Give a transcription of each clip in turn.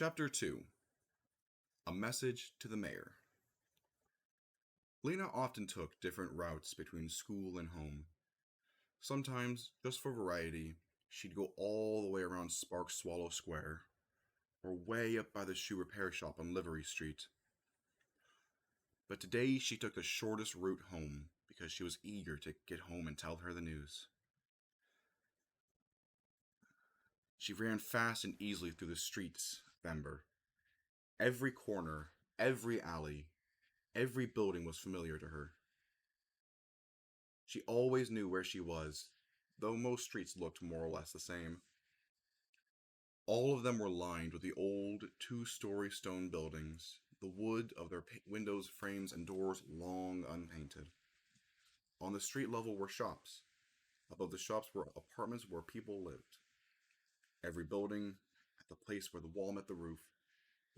Chapter 2. A Message to the Mayor. Lena often took different routes between school and home. Sometimes, just for variety, she'd go all the way around Spark Swallow Square, or way up by the shoe repair shop on Livery Street. But today she took the shortest route home because she was eager to get home and tell her the news. She ran fast and easily through the streets of Ember. Every corner, every alley, every building was familiar to her. She always knew where she was, though most streets looked more or less the same. All of them were lined with the old two-story stone buildings, the wood of their windows, frames, and doors long unpainted. On the street level were shops. Above the shops were apartments where people lived. Every building, at the place where the wall met the roof,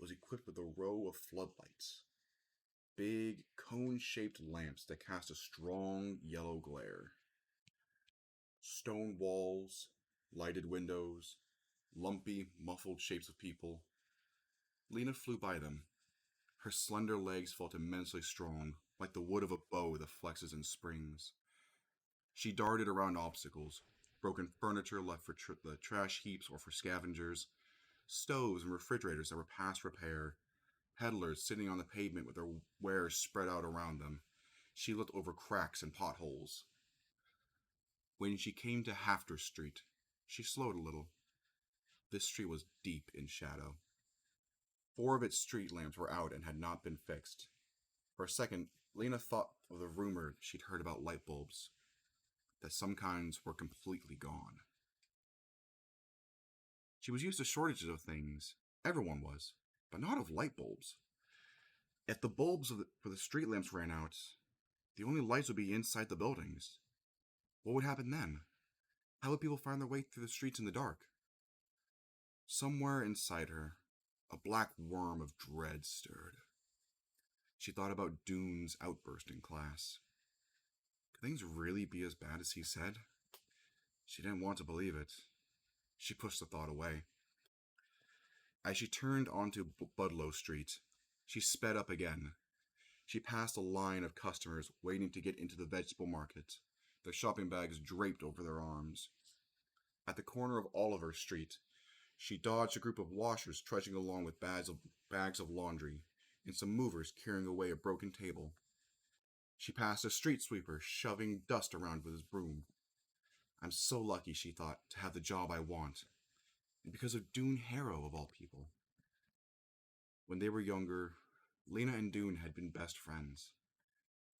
was equipped with a row of floodlights. Big, cone-shaped lamps that cast a strong yellow glare. Stone walls, lighted windows, lumpy, muffled shapes of people. Lena flew by them. Her slender legs felt immensely strong, like the wood of a bow that flexes in springs. She darted around obstacles, broken furniture left for the trash heaps or for scavengers, stoves and refrigerators that were past repair, peddlers sitting on the pavement with their wares spread out around them. She looked over cracks and potholes. When she came to Hafter Street, she slowed a little. This street was deep in shadow. 4 of its street lamps were out and had not been fixed. For a second, Lena thought of the rumor she'd heard about light bulbs, that some kinds were completely gone. She was used to shortages of things, everyone was, but not of light bulbs. If the bulbs for the street lamps ran out, the only lights would be inside the buildings. What would happen then? How would people find their way through the streets in the dark? Somewhere inside her, a black worm of dread stirred. She thought about Dune's outburst in class. Could things really be as bad as he said? She didn't want to believe it. She pushed the thought away. As she turned onto Budlow Street, she sped up again. She passed a line of customers waiting to get into the vegetable market, their shopping bags draped over their arms. At the corner of Oliver Street, she dodged a group of washers trudging along with bags of laundry and some movers carrying away a broken table. She passed a street sweeper shoving dust around with his broom. I'm so lucky, she thought, to have the job I want. And because of Dune Harrow, of all people. When they were younger, Lena and Dune had been best friends.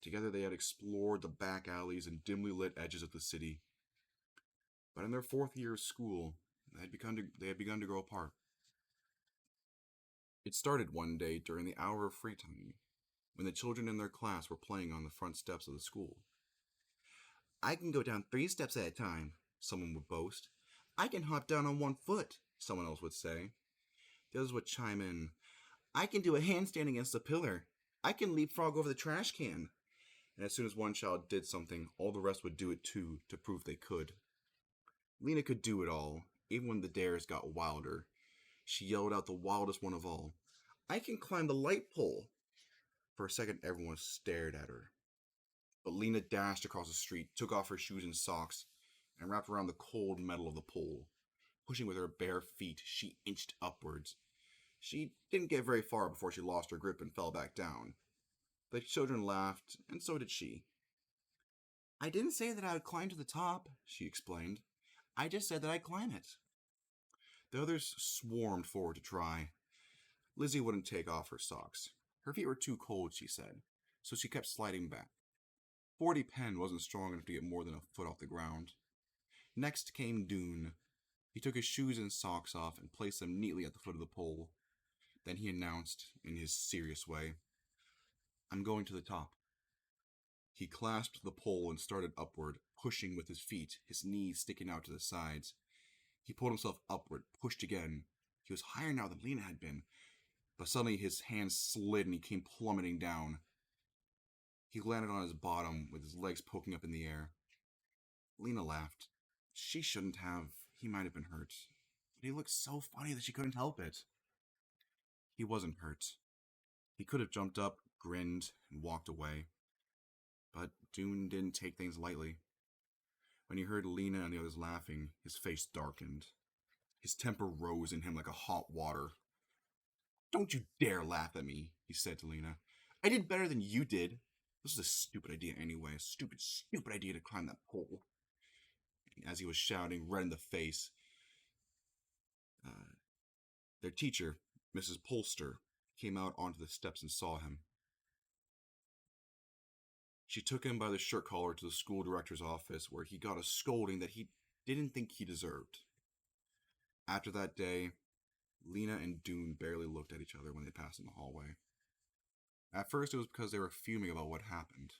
Together they had explored the back alleys and dimly lit edges of the city. But in their 4th year of school, they had begun to grow apart. It started one day during the hour of free time, when the children in their class were playing on the front steps of the school. I can go down 3 steps at a time, someone would boast. I can hop down on 1 foot, someone else would say. The others would chime in. I can do a handstand against a pillar. I can leapfrog over the trash can. And as soon as one child did something, all the rest would do it too, to prove they could. Lena could do it all, even when the dares got wilder. She yelled out the wildest one of all. I can climb the light pole. For a second, everyone stared at her. But Lena dashed across the street, took off her shoes and socks, and wrapped around the cold metal of the pole. Pushing with her bare feet, she inched upwards. She didn't get very far before she lost her grip and fell back down. The children laughed, and so did she. I didn't say that I would climb to the top, she explained. I just said that I'd climb it. The others swarmed forward to try. Lizzie wouldn't take off her socks. Her feet were too cold, she said, so she kept sliding back. 40 Penn wasn't strong enough to get more than a foot off the ground. Next came Dune. He took his shoes and socks off and placed them neatly at the foot of the pole. Then he announced, in his serious way, I'm going to the top. He clasped the pole and started upward, pushing with his feet, his knees sticking out to the sides. He pulled himself upward, pushed again. He was higher now than Lena had been, but suddenly his hands slid and he came plummeting down. He landed on his bottom with his legs poking up in the air. Lena laughed. She shouldn't have. He might have been hurt. But he looked so funny that she couldn't help it. He wasn't hurt. He could have jumped up, grinned, and walked away. But Dune didn't take things lightly. When he heard Lena and the others laughing, his face darkened. His temper rose in him like a hot water. "Don't you dare laugh at me," he said to Lena. "I did better than you did. This was a stupid idea anyway. A stupid, stupid idea to climb that pole." As he was shouting, red in the face, uh, their teacher, Mrs. Polster, came out onto the steps and saw him. She took him by the shirt collar to the school director's office, where he got a scolding that he didn't think he deserved. After that day, Lena and Dune barely looked at each other when they passed in the hallway. At first, it was because they were fuming about what happened.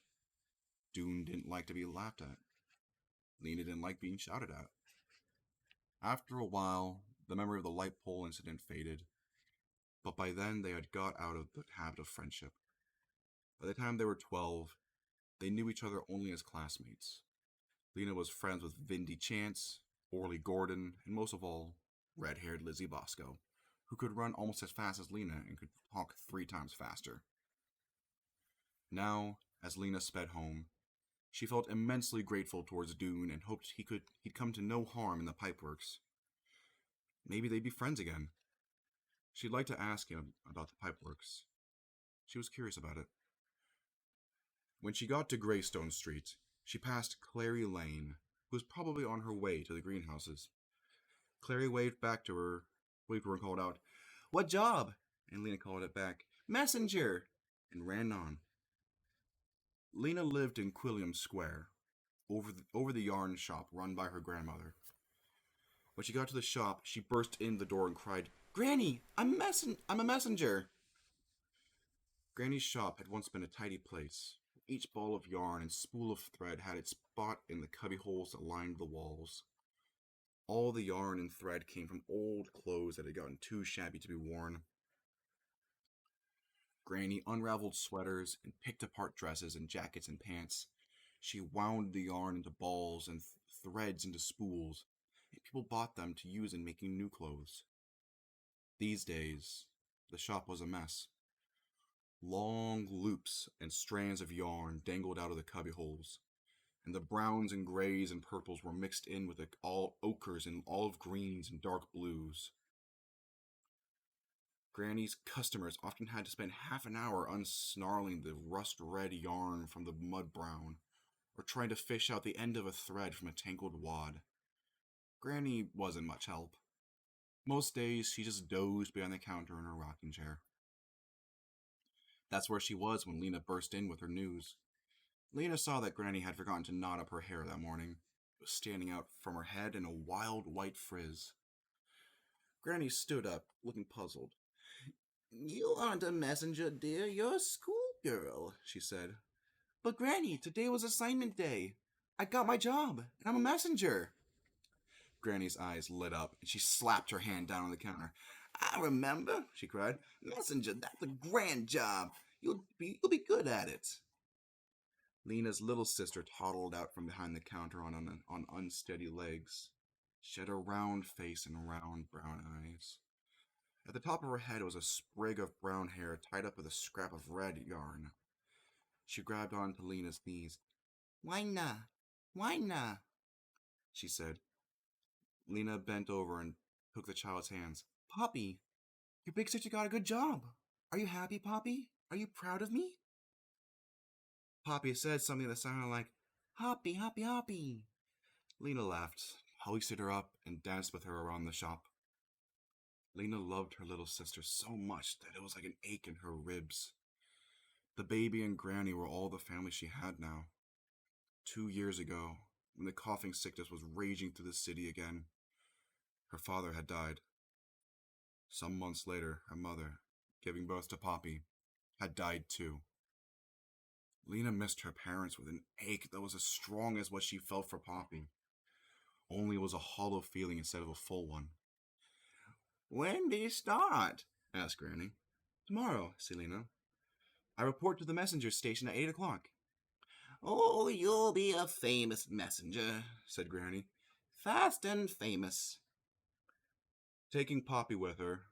Dune didn't like to be laughed at. Lena didn't like being shouted at. After a while, the memory of the light pole incident faded, but by then they had got out of the habit of friendship. By the time they were 12, they knew each other only as classmates. Lena was friends with Vindy Chance, Orly Gordon, and most of all, red-haired Lizzie Bosco, who could run almost as fast as Lena and could talk 3 times faster. Now, as Lena sped home, she felt immensely grateful towards Dune and hoped he'd come to no harm in the pipeworks. Maybe they'd be friends again. She'd like to ask him about the pipeworks. She was curious about it. When she got to Greystone Street, she passed Clary Lane, who was probably on her way to the greenhouses. Clary waved to her and called out, "What job?" And Lena called it back, "Messenger," and ran on. Lena lived in Quilliam Square, over the yarn shop run by her grandmother. When she got to the shop, she burst in the door and cried, "Granny, I'm a messenger!" Granny's shop had once been a tidy place. Each ball of yarn and spool of thread had its spot in the cubby holes that lined the walls. All the yarn and thread came from old clothes that had gotten too shabby to be worn. Granny unraveled sweaters and picked apart dresses and jackets and pants. She wound the yarn into balls and threads into spools, and people bought them to use in making new clothes. These days, the shop was a mess. Long loops and strands of yarn dangled out of the cubbyholes, and the browns and grays and purples were mixed in with all ochres and olive greens and dark blues. Granny's customers often had to spend half an hour unsnarling the rust-red yarn from the mud brown, or trying to fish out the end of a thread from a tangled wad. Granny wasn't much help. Most days, she just dozed behind the counter in her rocking chair. That's where she was when Lena burst in with her news. Lena saw that Granny had forgotten to knot up her hair that morning. It was standing out from her head in a wild white frizz. Granny stood up, looking puzzled. "You aren't a messenger, dear. You're a schoolgirl," she said. "But Granny, today was assignment day. I got my job, and I'm a messenger." Granny's eyes lit up, and she slapped her hand down on the counter. "I remember," she cried. "Messenger, that's a grand job. You'll be good at it." Lena's little sister toddled out from behind the counter on unsteady legs. She had a round face and round brown eyes. At the top of her head was a sprig of brown hair tied up with a scrap of red yarn. She grabbed onto Lena's knees. "Wina, Wina," she said. Lena bent over and took the child's hands. "Poppy, your big sister got a good job. Are you happy, Poppy? Are you proud of me?" Poppy said something that sounded like, "Hoppy, hoppy, hoppy." Lena laughed, hoisted her up, and danced with her around the shop. Lena loved her little sister so much that it was like an ache in her ribs. The baby and Granny were all the family she had now. 2 years ago, when the coughing sickness was raging through the city again, her father had died. Some months later, her mother, giving birth to Poppy, had died too. Lena missed her parents with an ache that was as strong as what she felt for Poppy. Only it was a hollow feeling instead of a full one. "When do you start?" asked Granny. "Tomorrow," said Lena. "I report to the messenger station at 8 o'clock. "Oh, you'll be a famous messenger," said Granny. "Fast and famous." Taking Poppy with her,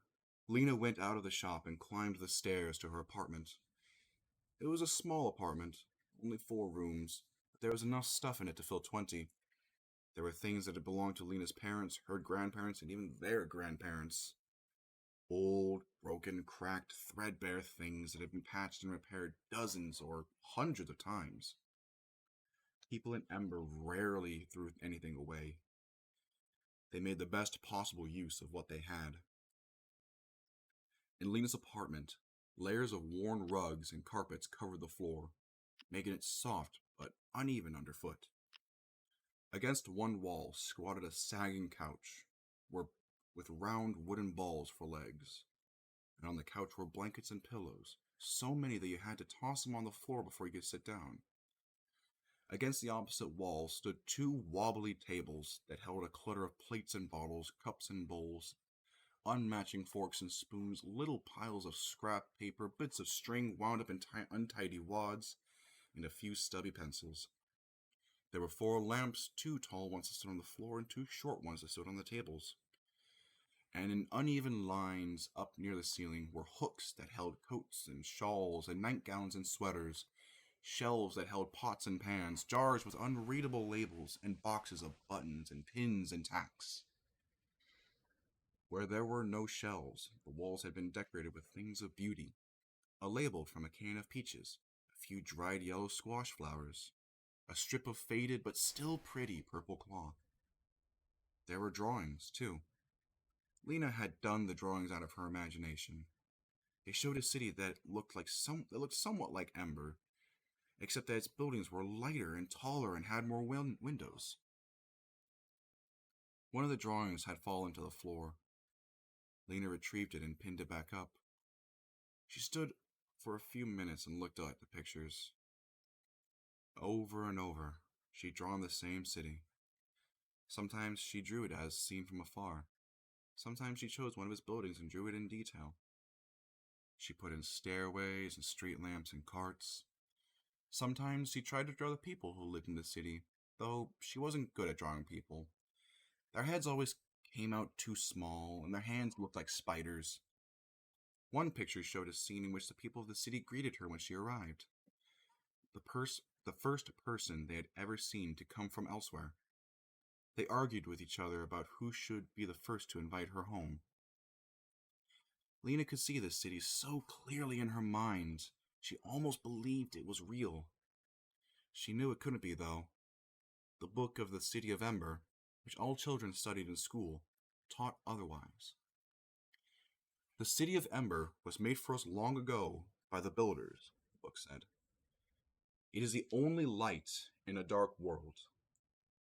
Lena went out of the shop and climbed the stairs to her apartment. It was a small apartment, only 4 rooms, but there was enough stuff in it to fill 20. There were things that had belonged to Lena's parents, her grandparents, and even their grandparents. Old, broken, cracked, threadbare things that had been patched and repaired dozens or hundreds of times. People in Ember rarely threw anything away. They made the best possible use of what they had. In Lena's apartment, layers of worn rugs and carpets covered the floor, making it soft but uneven underfoot. Against one wall squatted a sagging couch, with round wooden balls for legs, and on the couch were blankets and pillows, so many that you had to toss them on the floor before you could sit down. Against the opposite wall stood 2 wobbly tables that held a clutter of plates and bottles, cups and bowls, unmatching forks and spoons, little piles of scrap paper, bits of string wound up in untidy wads, and a few stubby pencils. There were 4 lamps, 2 tall ones that stood on the floor and 2 short ones that stood on the tables. And in uneven lines up near the ceiling were hooks that held coats and shawls and nightgowns and sweaters, shelves that held pots and pans, jars with unreadable labels, and boxes of buttons and pins and tacks. Where there were no shelves, the walls had been decorated with things of beauty. A label from a can of peaches, a few dried yellow squash flowers, a strip of faded but still pretty purple cloth. There were drawings, too. Lena had done the drawings out of her imagination. They showed a city that looked somewhat like Ember, except that its buildings were lighter and taller and had more windows. One of the drawings had fallen to the floor. Lena retrieved it and pinned it back up. She stood for a few minutes and looked at the pictures. Over and over, she'd drawn the same city. Sometimes she drew it as seen from afar. Sometimes she chose one of its buildings and drew it in detail. She put in stairways and street lamps and carts. Sometimes she tried to draw the people who lived in the city, though she wasn't good at drawing people. Their heads always came out too small, and their hands looked like spiders. One picture showed a scene in which the people of the city greeted her when she arrived. The first person they had ever seen to come from elsewhere. They argued with each other about who should be the first to invite her home. Lena could see the city so clearly in her mind, she almost believed it was real. She knew it couldn't be, though. The book of the City of Ember, which all children studied in school, taught otherwise. The City of Ember was made for us long ago by the builders, the book said. It is the only light in a dark world.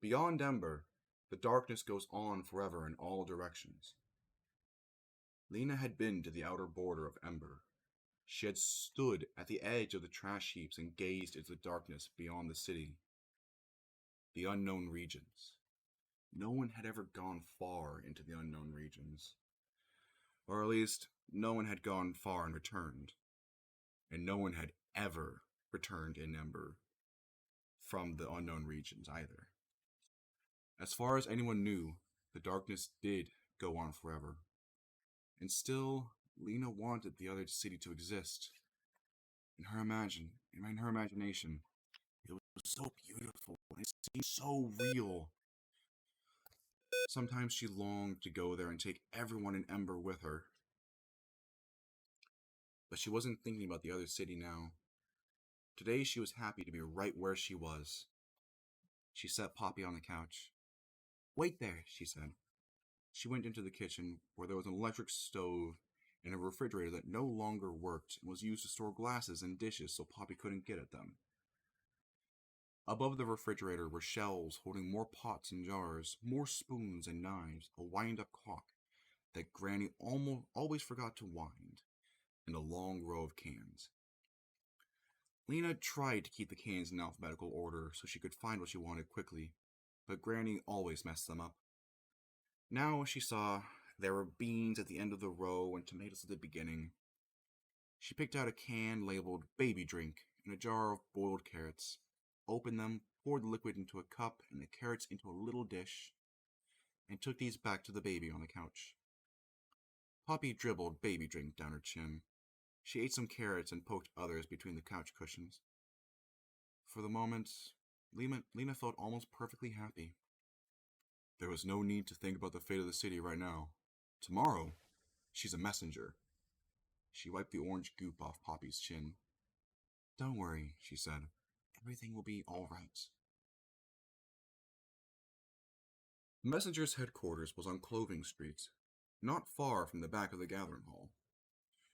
Beyond Ember, the darkness goes on forever in all directions. Lena had been to the outer border of Ember. She had stood at the edge of the trash heaps and gazed into the darkness beyond the city. The unknown regions. No one had ever gone far into the unknown regions. Or at least, no one had gone far and returned. And no one had ever returned in Ember from the unknown regions either. As far as anyone knew, the darkness did go on forever. And still, Lena wanted the other city to exist. In her imagination, it was so beautiful, and it seemed so real. Sometimes she longed to go there and take everyone in Ember with her. But she wasn't thinking about the other city now. Today she was happy to be right where she was. She set Poppy on the couch. "Wait there," she said. She went into the kitchen, where there was an electric stove and a refrigerator that no longer worked and was used to store glasses and dishes so Poppy couldn't get at them. Above the refrigerator were shelves holding more pots and jars, more spoons and knives, a wind-up clock that Granny always forgot to wind, and a long row of cans. Lena tried to keep the cans in alphabetical order so she could find what she wanted quickly, but Granny always messed them up. Now she saw there were beans at the end of the row and tomatoes at the beginning. She picked out a can labeled baby drink and a jar of boiled carrots, opened them, poured the liquid into a cup and the carrots into a little dish, and took these back to the baby on the couch. Poppy dribbled baby drink down her chin. She ate some carrots and poked others between the couch cushions. For the moment, Lena felt almost perfectly happy. There was no need to think about the fate of the city right now. Tomorrow, she's a messenger. She wiped the orange goop off Poppy's chin. Don't worry, she said. Everything will be all right. The messenger's headquarters was on Clothing Street, not far from the back of the gathering hall.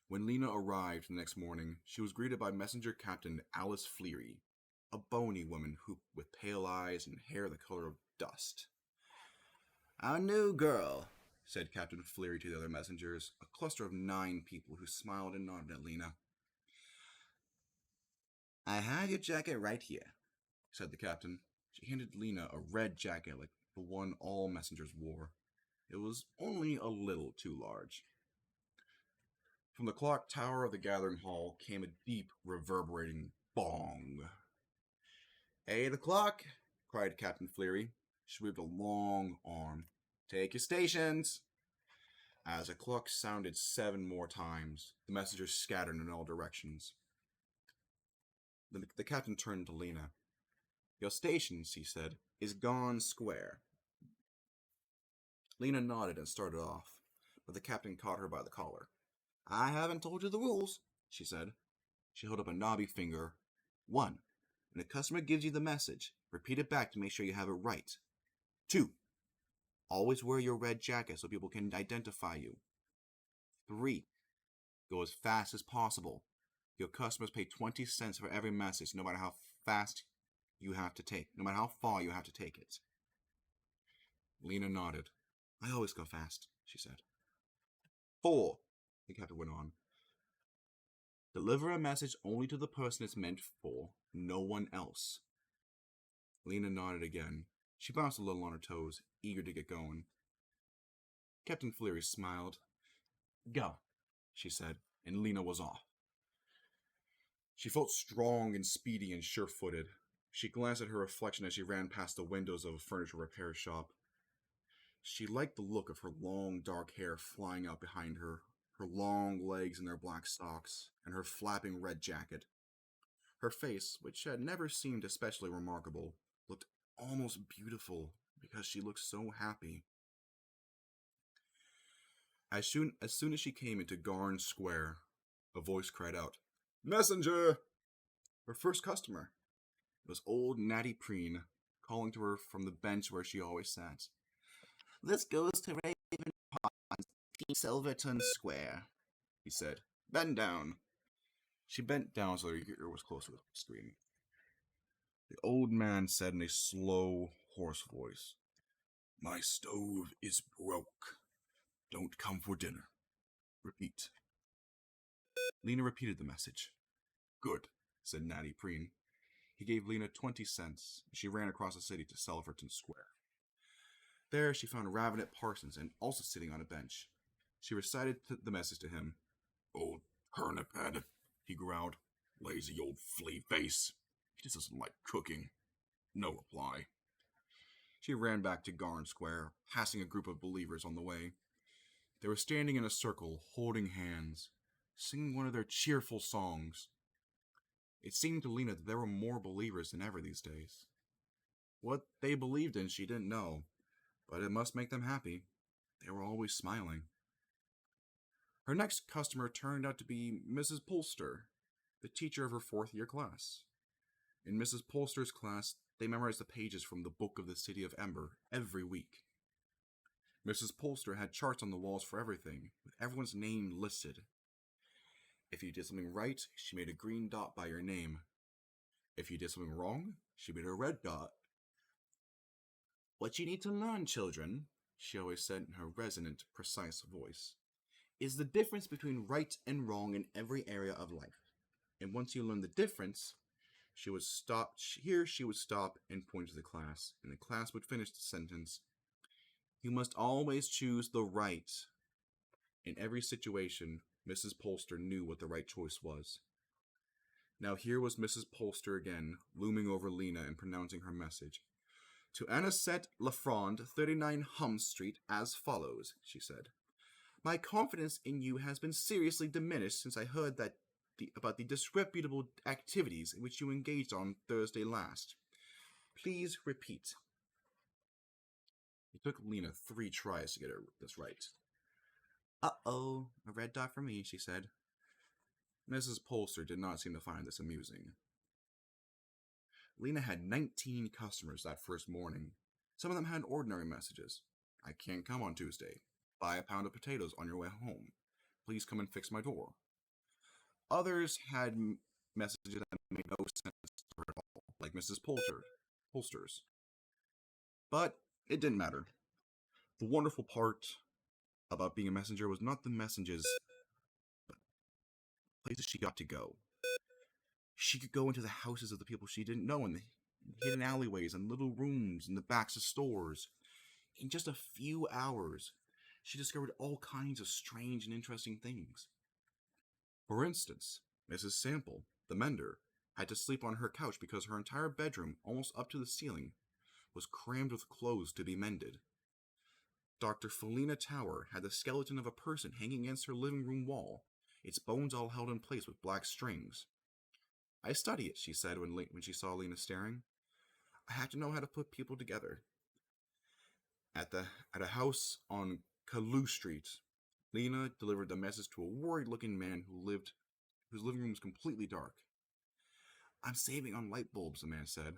When Lena arrived the next morning, she was greeted by Messenger Captain Alice Fleary, a bony woman with pale eyes and hair the color of dust. Our new girl, said Captain Fleary to the other messengers, a cluster of 9 people who smiled and nodded at Lena. I have your jacket right here, said the captain. She handed Lena a red jacket like the one all messengers wore. It was only a little too large. From the clock tower of the gathering hall came a deep, reverberating bong. 8 o'clock, cried Captain Fleary. She waved a long arm. Take your stations. As the clock sounded 7 more times, the messengers scattered in all directions. The captain turned to Lena. Your stations, he said, is Gone Square. Lena nodded and started off, but the captain caught her by the collar. I haven't told you the rules, she said. She held up a knobby finger. 1. When a customer gives you the message, repeat it back to make sure you have it right. 2. Always wear your red jacket so people can identify you. 3. Go as fast as possible. Your customers pay 20 cents for every message, no matter how fast you have to take, no matter how far you have to take it. Lena nodded. I always go fast, she said. 4, the captain went on. Deliver a message only to the person it's meant for, no one else. Lena nodded again. She bounced a little on her toes, eager to get going. Captain Fleary smiled. Go, she said, and Lena was off. She felt strong and speedy and sure-footed. She glanced at her reflection as she ran past the windows of a furniture repair shop. She liked the look of her long, dark hair flying out behind her, her long legs in their black socks, and her flapping red jacket. Her face, which had never seemed especially remarkable, looked almost beautiful because she looked so happy. As soon as she came into Garn Square, a voice cried out, Messenger! Her first customer. It was old Natty Preen, calling to her from the bench where she always sat. This goes to Raven Pond, Silverton Square, he said. Bend down. She bent down so her ear was close to the screen. The old man said in a slow, hoarse voice, My stove is broke. Don't come for dinner. Repeat. Lena repeated the message. Good, said Natty Preen. He gave Lena 20 cents, and she ran across the city to Silverton Square. There she found Ravenet Parsons, and also sitting on a bench. She recited the message to him. Old turnip head, he growled. Lazy old flea face. He just doesn't like cooking. No reply. She ran back to Garn Square, passing a group of believers on the way. They were standing in a circle, holding hands, singing one of their cheerful songs. It seemed to Lena that there were more believers than ever these days. What they believed in she didn't know, but it must make them happy. They were always smiling. Her next customer turned out to be Mrs. Polster, the teacher of her 4th-year class. In Mrs. Polster's class, they memorized the pages from the Book of the City of Ember every week. Mrs. Polster had charts on the walls for everything, with everyone's name listed. If you did something right, she made a green dot by your name. If you did something wrong, she made a red dot. What you need to learn, children, she always said in her resonant, precise voice, is the difference between right and wrong in every area of life. And once you learn the difference, she would stop and point to the class, and the class would finish the sentence. You must always choose the right. In every situation, Mrs. Polster knew what the right choice was. Now here was Mrs. Polster again, looming over Lena and pronouncing her message. To Anisette Lafronde, 39 Hum Street, as follows, she said. My confidence in you has been seriously diminished since I heard about the disreputable activities in which you engaged on Thursday last. Please repeat. It took Lena 3 tries to get this right. Uh-oh, a red dot for me, she said. Mrs. Polster did not seem to find this amusing. Lena had 19 customers that first morning. Some of them had ordinary messages. I can't come on Tuesday. Buy a pound of potatoes on your way home. Please come and fix my door. Others had messages that made no sense to her at all, like Mrs. Polster's. But it didn't matter. The wonderful part about being a messenger was not the messages, but places she got to go. She could go into the houses of the people she didn't know in the hidden alleyways and little rooms in the backs of stores. In just a few hours, she discovered all kinds of strange and interesting things. For instance, Mrs. Sample, the mender, had to sleep on her couch because her entire bedroom, almost up to the ceiling, was crammed with clothes to be mended. Dr. Felina Tower had the skeleton of a person hanging against her living room wall, its bones all held in place with black strings. I study it, she said when she saw Lena staring. I have to know how to put people together. At a house on Caillou Street, Lena delivered the message to a worried-looking man whose living room was completely dark. I'm saving on light bulbs, the man said.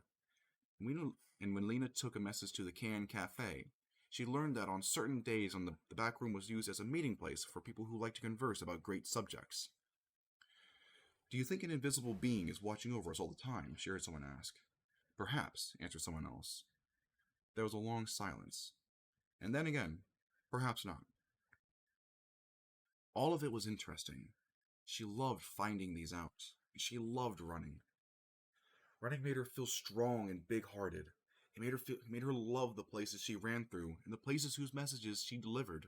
And when Lena took a message to the Can Cafe, she learned that on certain days the back room was used as a meeting place for people who like to converse about great subjects. Do you think an invisible being is watching over us all the time? She heard someone ask. Perhaps, answered someone else. There was a long silence. And then again, perhaps not. All of it was interesting. She loved finding these out. She loved running. Running made her feel strong and big-hearted. It made her love the places she ran through and the places whose messages she delivered.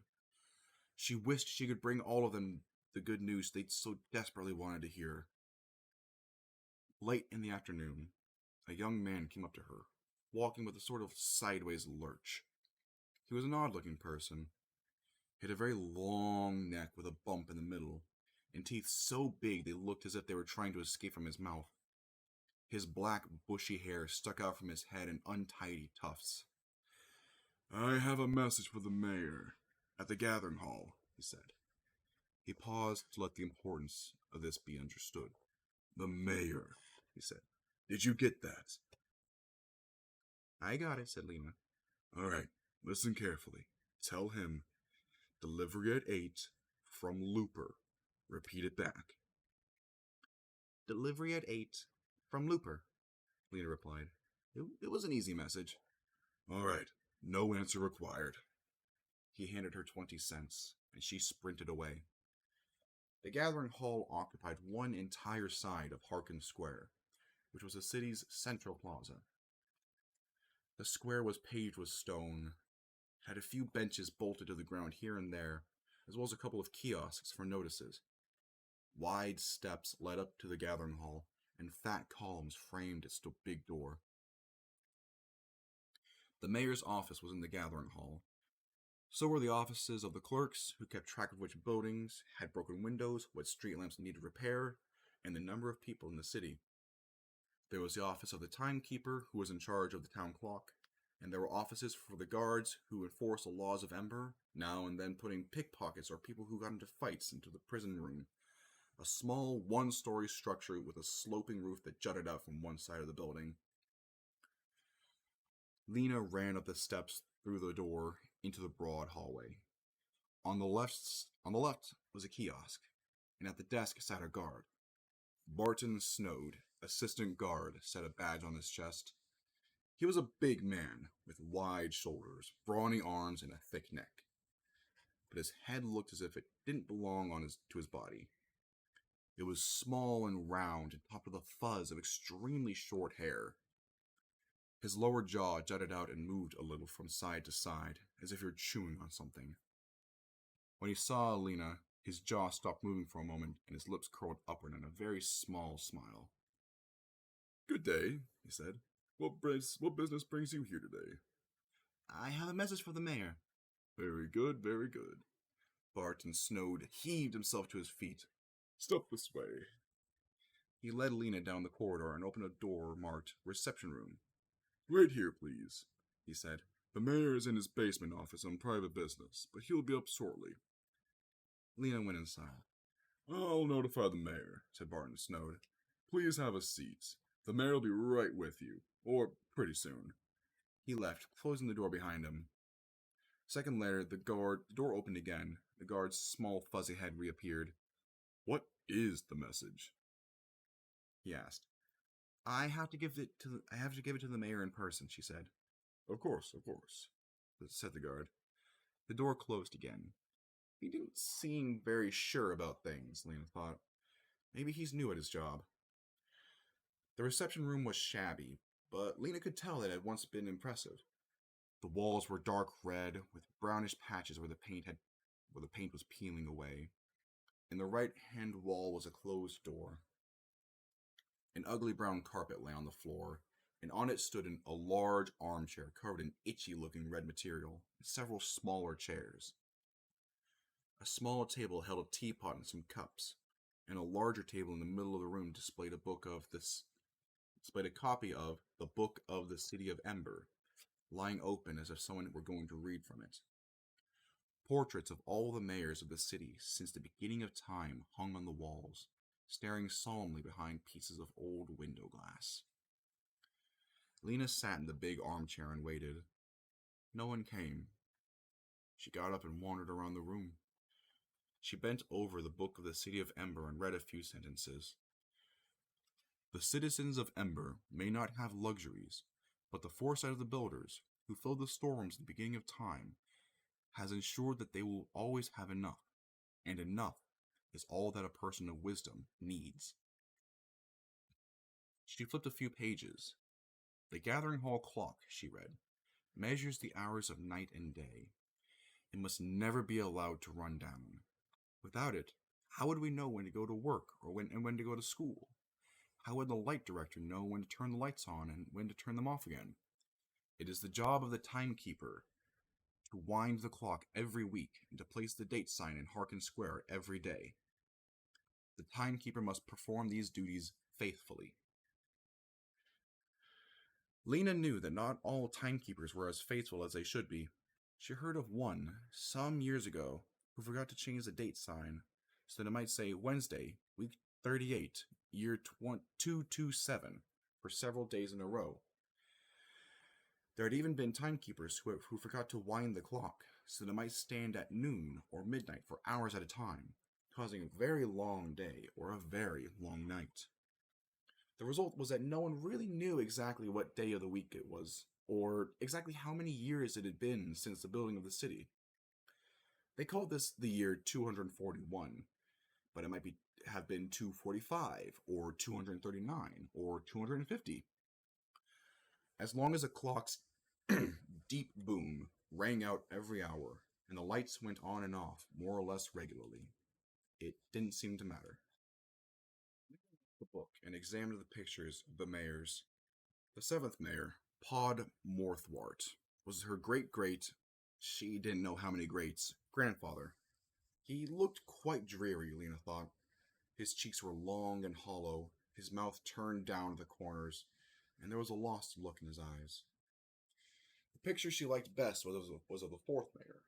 She wished she could bring all of them the good news they so desperately wanted to hear. Late in the afternoon, a young man came up to her, walking with a sort of sideways lurch. He was an odd-looking person. He had a very long neck with a bump in the middle, and teeth so big they looked as if they were trying to escape from his mouth. His black, bushy hair stuck out from his head in untidy tufts. I have a message for the mayor at the gathering hall, he said. He paused to let the importance of this be understood. The mayor, he said. Did you get that? I got it, said Lena. All right, listen carefully. Tell him, delivery at 8 from Looper. Repeat it back. Delivery at 8 from Looper, Lena replied. It was an easy message. All right, no answer required. He handed her 20 cents, and she sprinted away. The gathering hall occupied one entire side of Harkin Square, which was the city's central plaza. The square was paved with stone, had a few benches bolted to the ground here and there, as well as a couple of kiosks for notices. Wide steps led up to the gathering hall, and fat columns framed its big door. The mayor's office was in the gathering hall. So were the offices of the clerks, who kept track of which buildings had broken windows, what street lamps needed repair, and the number of people in the city. There was the office of the timekeeper, who was in charge of the town clock, and there were offices for the guards who enforced the laws of Ember, now and then putting pickpockets or people who got into fights into the prison room, a small one-story structure with a sloping roof that jutted out from one side of the building. Lena ran up the steps through the door into the broad hallway. On the left was a kiosk, and at the desk sat a guard. Barton Snowd, assistant guard, set a badge on his chest. He was a big man with wide shoulders, brawny arms, and a thick neck. But his head looked as if it didn't belong to his body. It was small and round and topped with a fuzz of extremely short hair. His lower jaw jutted out and moved a little from side to side, as if he were chewing on something. When he saw Lena, his jaw stopped moving for a moment, and his lips curled upward in a very small smile. Good day, he said. What business brings you here today? I have a message for the mayor. Very good, very good. Barton Snowed heaved himself to his feet. Step this way. He led Lena down the corridor and opened a door marked Reception Room. Wait here, please, he said. The mayor is in his basement office on private business, but he'll be up shortly. Lena went inside. I'll notify the mayor, said Barton Snowed. Please have a seat. The mayor will be right with you, or pretty soon. He left, closing the door behind him. A second later, the door opened again. The guard's small fuzzy head reappeared. What is the message? He asked. I have to give it to the mayor in person, she said. Of course, said the guard. The door closed again. He didn't seem very sure about things, Lena thought. Maybe he's new at his job. The reception room was shabby, but Lena could tell it had once been impressive. The walls were dark red, with brownish patches where the paint was peeling away. In the right-hand wall was a closed door. An ugly brown carpet lay on the floor, and on it stood a large armchair covered in itchy-looking red material, and several smaller chairs. A small table held a teapot and some cups, and a larger table in the middle of the room displayed a copy of the Book of the City of Ember, lying open as if someone were going to read from it. Portraits of all the mayors of the city since the beginning of time hung on the walls, staring solemnly behind pieces of old window glass. Lena sat in the big armchair and waited. No one came. She got up and wandered around the room. She bent over the Book of the City of Ember and read a few sentences. The citizens of Ember may not have luxuries, but the foresight of the builders, who filled the storerooms at the beginning of time, has ensured that they will always have enough, and enough is all that a person of wisdom needs. She flipped a few pages. The gathering hall clock, she read, measures the hours of night and day. It must never be allowed to run down. Without it, how would we know when to go to work or when to go to school? How would the light director know when to turn the lights on and when to turn them off again? It is the job of the timekeeper to wind the clock every week and to place the date sign in Harkin Square every day. The timekeeper must perform these duties faithfully. Lena knew that not all timekeepers were as faithful as they should be. She heard of one, some years ago, who forgot to change the date sign so that it might say Wednesday, week 38, year 227, for several days in a row. There had even been timekeepers who forgot to wind the clock so that it might stand at noon or midnight for hours at a time, causing a very long day or a very long night. The result was that no one really knew exactly what day of the week it was, or exactly how many years it had been since the building of the city. They called this the year 241, but it might have been 245, or 239, or 250. As long as a clock's deep boom rang out every hour, and the lights went on and off more or less regularly, it didn't seem to matter. The book and examined the pictures of the mayors. The seventh mayor, Pod Morthwart, was her she didn't know how many greats, grandfather. He looked quite dreary, Lena thought. His cheeks were long and hollow, his mouth turned down at the corners, and there was a lost look in his eyes. The picture she liked best was of the fourth mayor,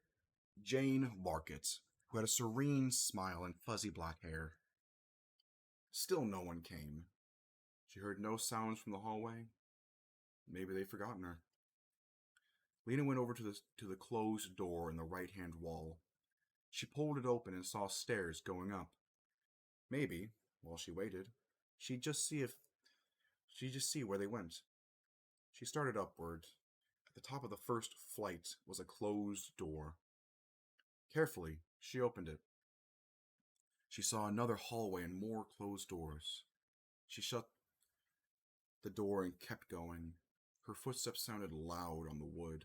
Jane Larkett, who had a serene smile and fuzzy black hair. Still no one came. She heard no sounds from the hallway. Maybe they'd forgotten her. Lena went over to the closed door in the right-hand wall. She pulled it open and saw stairs going up. Maybe, while she waited, she'd just see where they went. She started upward. At the top of the first flight was a closed door. Carefully, she opened it. She saw another hallway and more closed doors. She shut the door and kept going. Her footsteps sounded loud on the wood.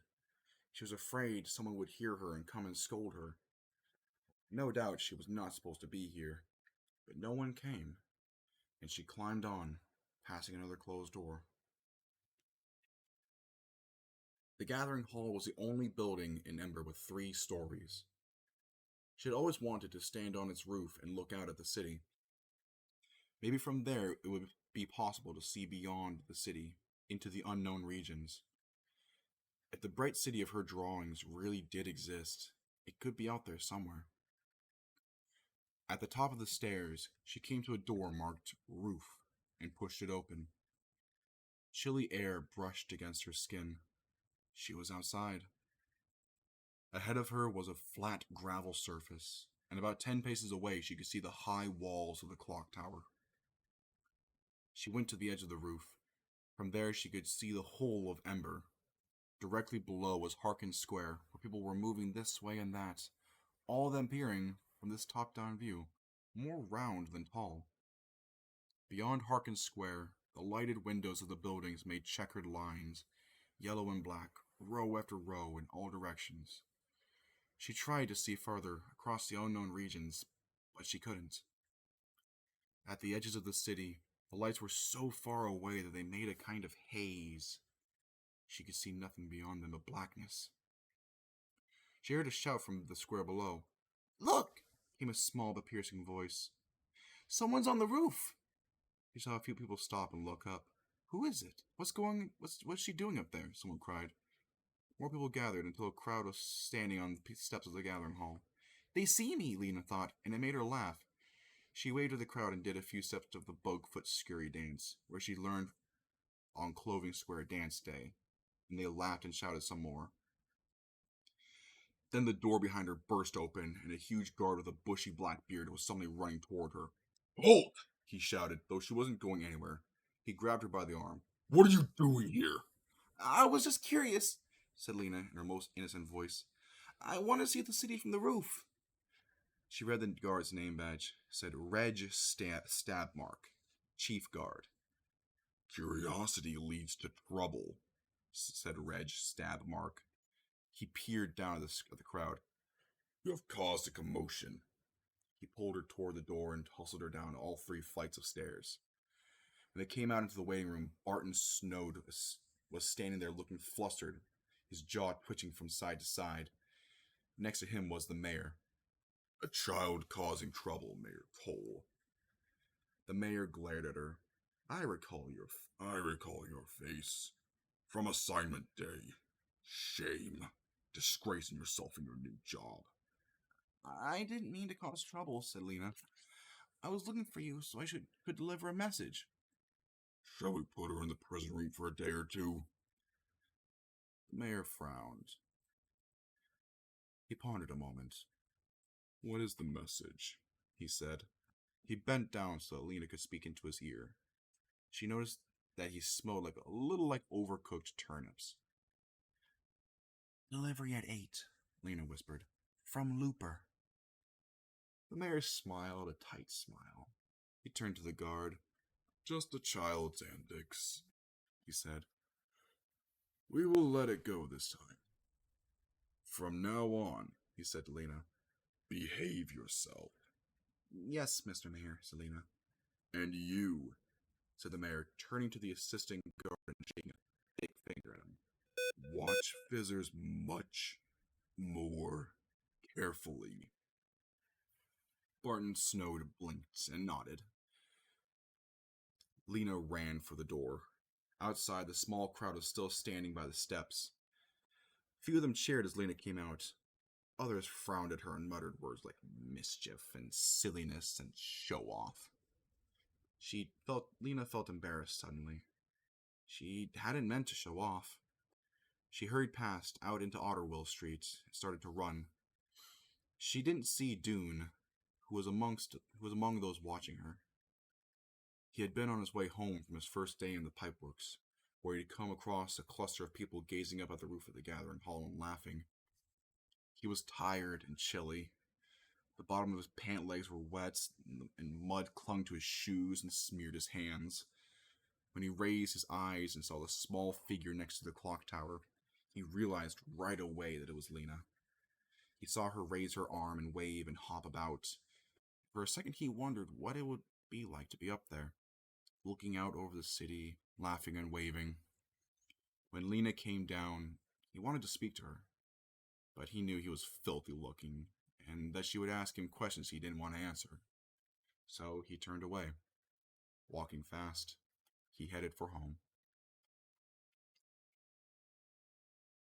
She was afraid someone would hear her and come and scold her. No doubt she was not supposed to be here, but no one came, and she climbed on, passing another closed door. The gathering hall was the only building in Ember with 3 stories. She had always wanted to stand on its roof and look out at the city. Maybe from there it would be possible to see beyond the city, into the unknown regions. If the bright city of her drawings really did exist, it could be out there somewhere. At the top of the stairs, she came to a door marked Roof and pushed it open. Chilly air brushed against her skin. She was outside. Ahead of her was a flat gravel surface, and about 10 paces away she could see the high walls of the clock tower. She went to the edge of the roof. From there she could see the whole of Ember. Directly below was Harkin Square, where people were moving this way and that, all of them peering from this top-down view, more round than tall. Beyond Harkin Square, the lighted windows of the buildings made checkered lines, yellow and black, row after row in all directions. She tried to see farther, across the unknown regions, but she couldn't. At the edges of the city, the lights were so far away that they made a kind of haze. She could see nothing beyond them but blackness. She heard a shout from the square below. "Look!" came a small but piercing voice. "Someone's on the roof!" She saw a few people stop and look up. "Who is it? What's she doing up there?" someone cried. More people gathered until a crowd was standing on the steps of the gathering hall. "They see me," Lena thought, and it made her laugh. She waved to the crowd and did a few steps of the Bugfoot Scurry dance, where she learned on Clothing Square Dance Day, and they laughed and shouted some more. Then the door behind her burst open, and a huge guard with a bushy black beard was suddenly running toward her. "Halt!" he shouted, though she wasn't going anywhere. He grabbed her by the arm. "What are you doing here?" "I was just curious," said Lena in her most innocent voice. "I want to see the city from the roof." She read the guard's name badge. It said Reg Stabmark, Chief Guard. "Curiosity leads to trouble," said Reg Stabmark. He peered down at the crowd. "You have caused a commotion." He pulled her toward the door and hustled her down all 3 flights of stairs. When they came out into the waiting room, Barton Snowd was standing there looking flustered, his jaw twitching from side to side. Next to him was the mayor. "A child causing trouble, Mayor Cole." The mayor glared at her. I recall your face. From assignment day. Shame. Disgracing yourself in your new job." "I didn't mean to cause trouble," said Lena. "I was looking for you so I could deliver a message." "Shall we put her in the prison room for a day or two?" The mayor frowned. He pondered a moment. "What is the message?" he said. He bent down so that Lena could speak into his ear. She noticed that he smelled a little like overcooked turnips. "Delivery at 8, Lena whispered. "From Looper." The mayor smiled a tight smile. He turned to the guard. "Just a child's antics," he said. "We will let it go this time. From now on," he said to Lena, "behave yourself." "Yes, Mr. Mayor," said Lena. "And you," said the mayor, turning to the assistant guard and shaking a big finger at him. "Watch Fizzers much more carefully." Barton Snowd blinked and nodded. Lena ran for the door. Outside, the small crowd was still standing by the steps. Few of them cheered as Lena came out. Others frowned at her and muttered words like mischief and silliness and show-off. Lena felt embarrassed suddenly. She hadn't meant to show off. She hurried past, out into Otterwell Street, and started to run. She didn't see Dune, who was among those watching her. He had been on his way home from his first day in the pipeworks, where he'd come across a cluster of people gazing up at the roof of the gathering hall and laughing. He was tired and chilly. The bottom of his pant legs were wet, and mud clung to his shoes and smeared his hands. When he raised his eyes and saw the small figure next to the clock tower, he realized right away that it was Lena. He saw her raise her arm and wave and hop about. For a second he wondered what it would be like to be up there, looking out over the city, laughing and waving. When Lena came down, he wanted to speak to her, but he knew he was filthy looking and that she would ask him questions he didn't want to answer. So he turned away. Walking fast, he headed for home.